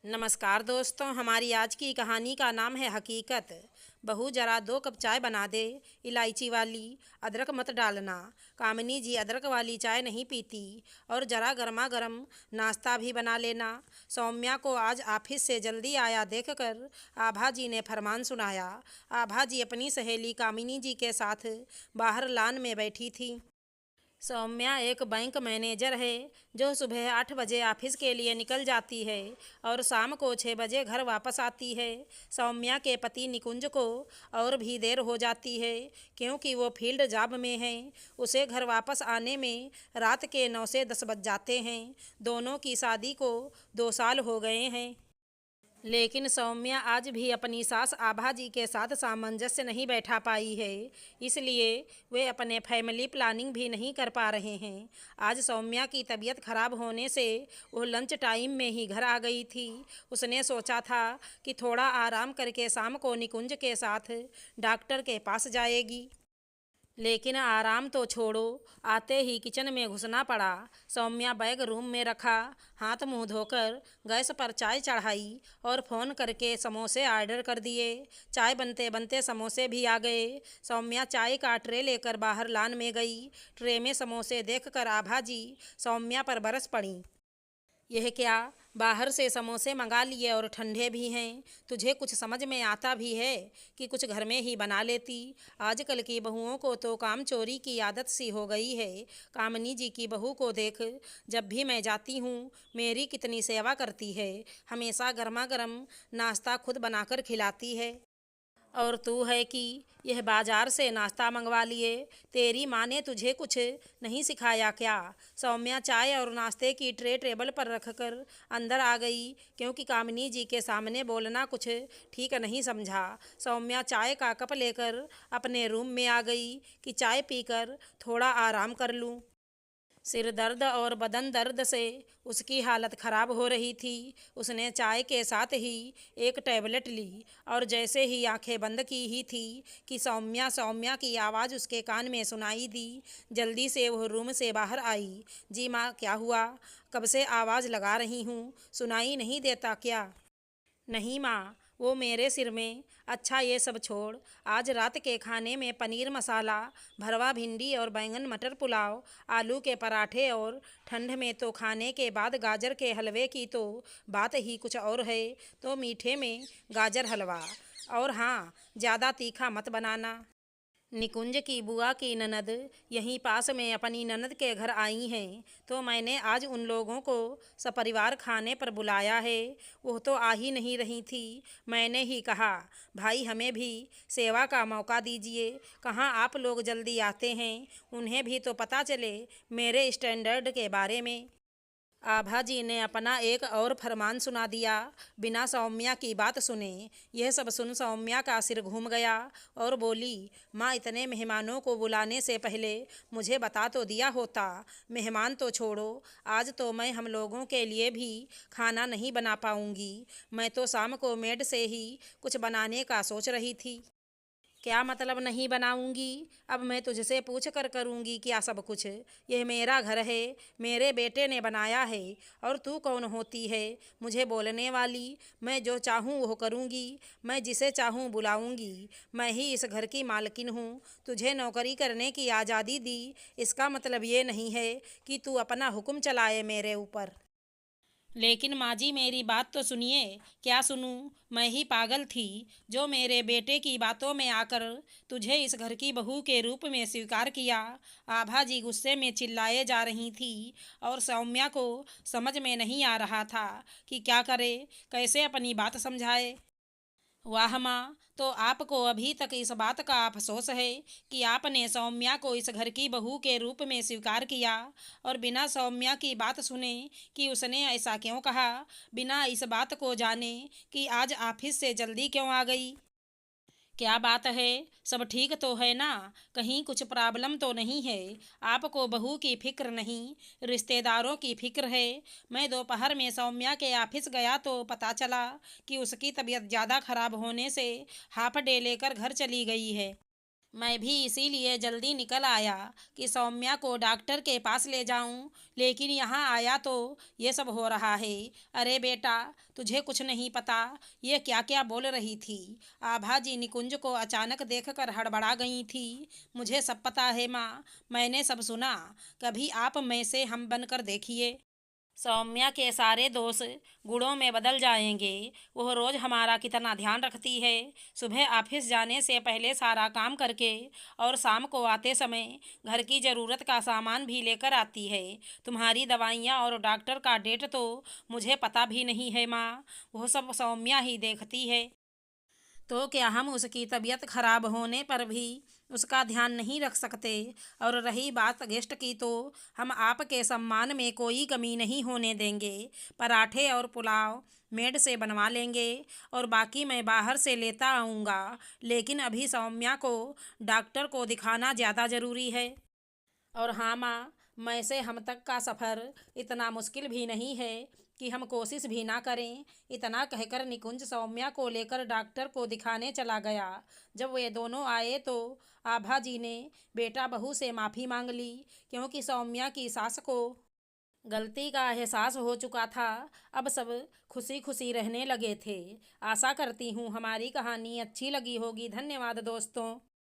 नमस्कार दोस्तों, हमारी आज की कहानी का नाम है हकीकत। बहू जरा 2 कप चाय बना दे, इलायची वाली, अदरक मत डालना। कामिनी जी अदरक वाली चाय नहीं पीती। और जरा गर्मा गर्म नाश्ता भी बना लेना। सौम्या को आज ऑफिस से जल्दी आया देखकर आभा जी ने फरमान सुनाया। आभा जी अपनी सहेली कामिनी जी के साथ बाहर लान में बैठी थी। सौम्या एक बैंक मैनेजर है जो सुबह 8 बजे ऑफिस के लिए निकल जाती है और शाम को 6 बजे घर वापस आती है। सौम्या के पति निकुंज को और भी देर हो जाती है क्योंकि वो फील्ड जॉब में है। उसे घर वापस आने में रात के 9 से 10 बज जाते हैं। दोनों की शादी को 2 साल हो गए हैं, लेकिन सौम्या आज भी अपनी सास आभा जी के साथ सामंजस्य नहीं बैठा पाई है। इसलिए वे अपने फैमिली प्लानिंग भी नहीं कर पा रहे हैं। आज सौम्या की तबीयत खराब होने से वो लंच टाइम में ही घर आ गई थी। उसने सोचा था कि थोड़ा आराम करके शाम को निकुंज के साथ डॉक्टर के पास जाएगी, लेकिन आराम तो छोड़ो, आते ही किचन में घुसना पड़ा। सौम्या बैग रूम में रखा, हाथ मुंह धोकर गैस पर चाय चढ़ाई और फ़ोन करके समोसे ऑर्डर कर दिए। चाय बनते बनते समोसे भी आ गए। सौम्या चाय का ट्रे लेकर बाहर लान में गई। ट्रे में समोसे देखकर आभा जी सौम्या पर बरस पड़ी। यह क्या, बाहर से समोसे मंगा लिए और ठंडे भी हैं। तुझे कुछ समझ में आता भी है कि कुछ घर में ही बना लेती। आजकल की बहुओं को तो काम चोरी की आदत सी हो गई है। कामिनी जी की बहू को देख, जब भी मैं जाती हूँ मेरी कितनी सेवा करती है। हमेशा गर्मा गर्म नाश्ता खुद बनाकर खिलाती है। और तू है कि यह बाजार से नाश्ता मंगवा लिए। तेरी माँ ने तुझे कुछ नहीं सिखाया क्या? सौम्या चाय और नाश्ते की ट्रे टेबल पर रखकर अंदर आ गई क्योंकि कामिनी जी के सामने बोलना कुछ ठीक नहीं समझा। सौम्या चाय का कप लेकर अपने रूम में आ गई कि चाय पीकर थोड़ा आराम कर लूँ। सिर दर्द और बदन दर्द से उसकी हालत ख़राब हो रही थी। उसने चाय के साथ ही एक टैबलेट ली और जैसे ही आंखें बंद की ही थी कि सौम्या सौम्या की आवाज़ उसके कान में सुनाई दी। जल्दी से वह रूम से बाहर आई। जी माँ, क्या हुआ? कब से आवाज़ लगा रही हूँ, सुनाई नहीं देता क्या? नहीं माँ, वो मेरे सिर में। अच्छा ये सब छोड़, आज रात के खाने में पनीर मसाला, भरवा भिंडी और बैंगन मटर पुलाव, आलू के पराठे और ठंड में तो खाने के बाद गाजर के हलवे की तो बात ही कुछ और है। तो मीठे में गाजर हलवा, और हाँ, ज़्यादा तीखा मत बनाना। निकुंज की बुआ की ननद यहीं पास में अपनी ननद के घर आई हैं, तो मैंने आज उन लोगों को सपरिवार खाने पर बुलाया है। वो तो आ ही नहीं रही थी। मैंने ही कहा, भाई हमें भी सेवा का मौका दीजिए। कहाँ आप लोग जल्दी आते हैं, उन्हें भी तो पता चले मेरे स्टैंडर्ड के बारे में। आभा जी ने अपना एक और फरमान सुना दिया, बिना सौम्या की बात सुने। यह सब सुन सौम्या का सिर घूम गया और बोली, माँ, इतने मेहमानों को बुलाने से पहले मुझे बता तो दिया होता। मेहमान तो छोड़ो, आज तो मैं हम लोगों के लिए भी खाना नहीं बना पाऊंगी। मैं तो शाम को मेड से ही कुछ बनाने का सोच रही थी। क्या मतलब नहीं बनाऊंगी? अब मैं तुझसे पूछ कर करूंगी क्या सब कुछ? यह मेरा घर है, मेरे बेटे ने बनाया है। और तू कौन होती है मुझे बोलने वाली? मैं जो चाहूँ वो करूंगी, मैं जिसे चाहूँ बुलाऊंगी। मैं ही इस घर की मालकिन हूँ। तुझे नौकरी करने की आज़ादी दी, इसका मतलब ये नहीं है कि तू अपना हुक्म चलाए मेरे ऊपर। लेकिन माँ जी, मेरी बात तो सुनिए। क्या सुनूं? मैं ही पागल थी जो मेरे बेटे की बातों में आकर तुझे इस घर की बहू के रूप में स्वीकार किया। आभा जी गुस्से में चिल्लाए जा रही थी और सौम्या को समझ में नहीं आ रहा था कि क्या करे, कैसे अपनी बात समझाए। वाह माँ, तो आपको अभी तक इस बात का अफसोस है कि आपने सौम्या को इस घर की बहू के रूप में स्वीकार किया और बिना सौम्या की बात सुने कि उसने ऐसा क्यों कहा, बिना इस बात को जाने कि आज ऑफिस से जल्दी क्यों आ गई। क्या बात है? सब ठीक तो है ना? कहीं कुछ प्रॉब्लम तो नहीं है? आपको बहू की फिक्र नहीं, रिश्तेदारों की फिक्र है। मैं दोपहर में सौम्या के ऑफिस गया तो पता चला कि उसकी तबीयत ज़्यादा खराब होने से हाफ डे लेकर घर चली गई है। मैं भी इसीलिए जल्दी निकल आया कि सौम्या को डॉक्टर के पास ले जाऊं, लेकिन यहाँ आया तो ये सब हो रहा है। अरे बेटा, तुझे कुछ नहीं पता, ये क्या क्या बोल रही थी। आभा जी निकुंज को अचानक देखकर हड़बड़ा गई थी। मुझे सब पता है माँ, मैंने सब सुना। कभी आप में से हम बनकर देखिए, सौम्या के सारे दोष गुणों में बदल जाएंगे। वह रोज हमारा कितना ध्यान रखती है। सुबह ऑफिस जाने से पहले सारा काम करके और शाम को आते समय घर की ज़रूरत का सामान भी लेकर आती है। तुम्हारी दवाइयाँ और डॉक्टर का डेट तो मुझे पता भी नहीं है माँ, वह सब सौम्या ही देखती है। तो क्या हम उसकी तबीयत खराब होने पर भी उसका ध्यान नहीं रख सकते? और रही बात गेस्ट की, तो हम आपके सम्मान में कोई कमी नहीं होने देंगे। पराठे और पुलाव मेड से बनवा लेंगे और बाकी मैं बाहर से लेता आऊँगा। लेकिन अभी सौम्या को डॉक्टर को दिखाना ज़्यादा ज़रूरी है। और हाँ माँ, मैं से हम तक का सफ़र इतना मुश्किल भी नहीं है कि हम कोशिश भी ना करें। इतना कहकर निकुंज सौम्या को लेकर डॉक्टर को दिखाने चला गया। जब वे दोनों आए तो आभा जी ने बेटा बहू से माफ़ी मांग ली, क्योंकि सौम्या की सास को गलती का एहसास हो चुका था। अब सब खुशी खुशी रहने लगे थे। आशा करती हूँ हमारी कहानी अच्छी लगी होगी। धन्यवाद दोस्तों।